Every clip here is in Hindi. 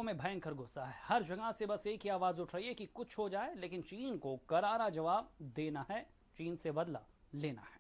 में भयंकर गुस्सा है। हर जगह से बस एक ही आवाज उठ रही है कि कुछ हो जाए, लेकिन चीन को करारा जवाब देना है, चीन से बदला लेना है।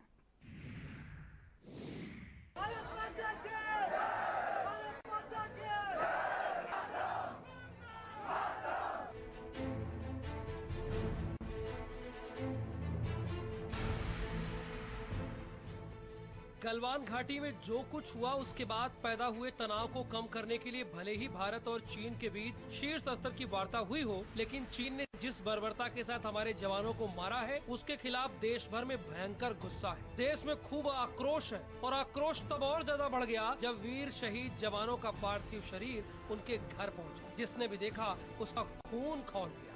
गलवान घाटी में जो कुछ हुआ उसके बाद पैदा हुए तनाव को कम करने के लिए भले ही भारत और चीन के बीच शीर्ष स्तर की वार्ता हुई हो, लेकिन चीन ने जिस बर्बरता के साथ हमारे जवानों को मारा है उसके खिलाफ देश भर में भयंकर गुस्सा है। देश में खूब आक्रोश है और आक्रोश तब और ज्यादा बढ़ गया जब वीर शहीद जवानों का पार्थिव शरीर उनके घर पहुंचा। जिसने भी देखा उसका खून खौल गया।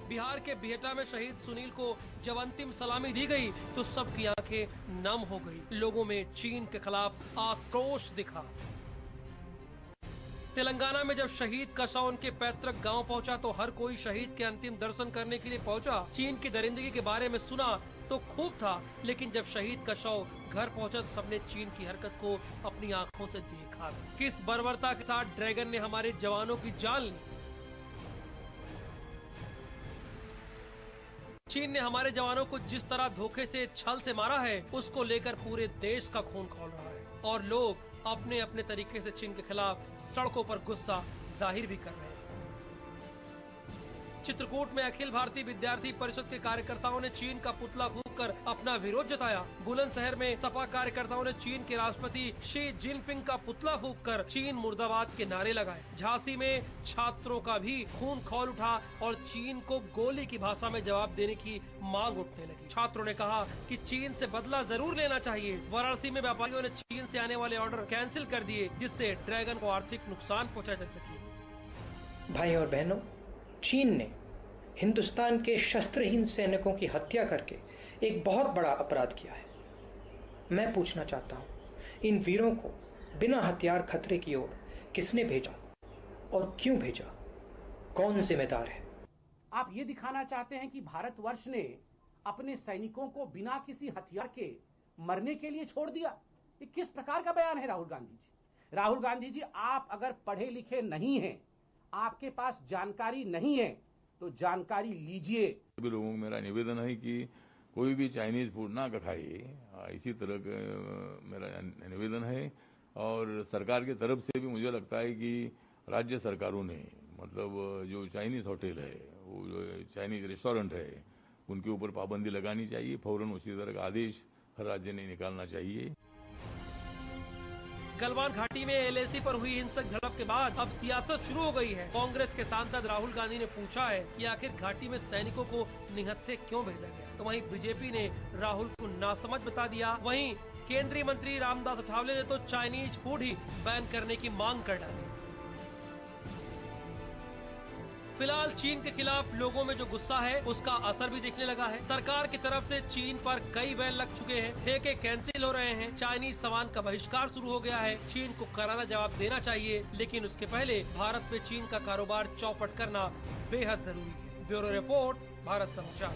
बिहार के बिहटा में शहीद सुनील को जब अंतिम सलामी दी गई तो सबकी आंखें नम हो गई। लोगों में चीन के खिलाफ आक्रोश दिखा। तेलंगाना में जब शहीद का शव उनके पैतृक गांव पहुंचा तो हर कोई शहीद के अंतिम दर्शन करने के लिए पहुंचा। चीन की दरिंदगी के बारे में सुना तो खूब था, लेकिन जब शहीद का शव घर पहुंचा तो सबने चीन की हरकत को अपनी आंखों से देखा। किस बर्बरता के साथ ड्रैगन ने हमारे जवानों की जान ली। चीन ने हमारे जवानों को जिस तरह धोखे से छल से मारा है उसको लेकर पूरे देश का खून खौल रहा है और लोग अपने अपने तरीके से चीन के खिलाफ सड़कों पर गुस्सा जाहिर भी कर रहे हैं। चित्रकूट में अखिल भारतीय विद्यार्थी परिषद के कार्यकर्ताओं ने चीन का पुतला फूंक कर अपना विरोध जताया। बुलंदशहर में सपा कार्यकर्ताओं ने चीन के राष्ट्रपति शी जिनपिंग का पुतला फूंक कर चीन मुर्दाबाद के नारे लगाए। झांसी में छात्रों का भी खून खौल उठा और चीन को गोली की भाषा में जवाब देने की मांग उठने लगी। छात्रों ने कहा कि चीन से बदला जरूर लेना चाहिए। वाराणसी में व्यापारियों ने चीन से आने वाले ऑर्डर कैंसिल कर दिए जिससे ड्रैगन को आर्थिक नुकसान पहुँचा जा सके। भाई और बहनों, चीन ने हिंदुस्तान के शस्त्रहीन सैनिकों की हत्या करके एक बहुत बड़ा अपराध किया है। मैं पूछना चाहता हूं, इन वीरों को बिना हथियार खतरे की ओर किसने भेजा और क्यों भेजा? कौन जिम्मेदार है? आप ये दिखाना चाहते हैं कि भारतवर्ष ने अपने सैनिकों को बिना किसी हथियार के मरने के लिए छोड़ दिया? ये किस प्रकार का बयान है राहुल गांधी जी? राहुल गांधी जी, आप अगर पढ़े लिखे नहीं हैं, आपके पास जानकारी नहीं है, तो जानकारी लीजिए। सभी लोगों को मेरा निवेदन है कि कोई भी चाइनीज फूड ना खाइए, इसी तरह का मेरा निवेदन है। और सरकार की तरफ से भी मुझे लगता है कि राज्य सरकारों ने मतलब जो चाइनीज होटल है, वो जो चाइनीज रेस्टोरेंट है, उनके ऊपर पाबंदी लगानी चाहिए। फौरन उसी तरह का आदेश हर राज्य ने निकालना चाहिए। गलवान घाटी में एलएसी पर हुई हिंसक झड़प के बाद अब सियासत शुरू हो गई है। कांग्रेस के सांसद राहुल गांधी ने पूछा है कि आखिर घाटी में सैनिकों को निहत्थे क्यों भेजा गया, तो वहीं बीजेपी ने राहुल को नासमझ बता दिया। वहीं केंद्रीय मंत्री रामदास अठावले ने तो चाइनीज फूड ही बैन करने की मांग कर डाली। फिलहाल चीन के खिलाफ लोगों में जो गुस्सा है उसका असर भी दिखने लगा है। सरकार की तरफ से चीन पर कई बैन लग चुके हैं, ठेके कैंसिल हो रहे हैं, चाइनीज सामान का बहिष्कार शुरू हो गया है। चीन को करारा जवाब देना चाहिए, लेकिन उसके पहले भारत में चीन का कारोबार चौपट करना बेहद जरूरी है। ब्यूरो रिपोर्ट, भारत समाचार।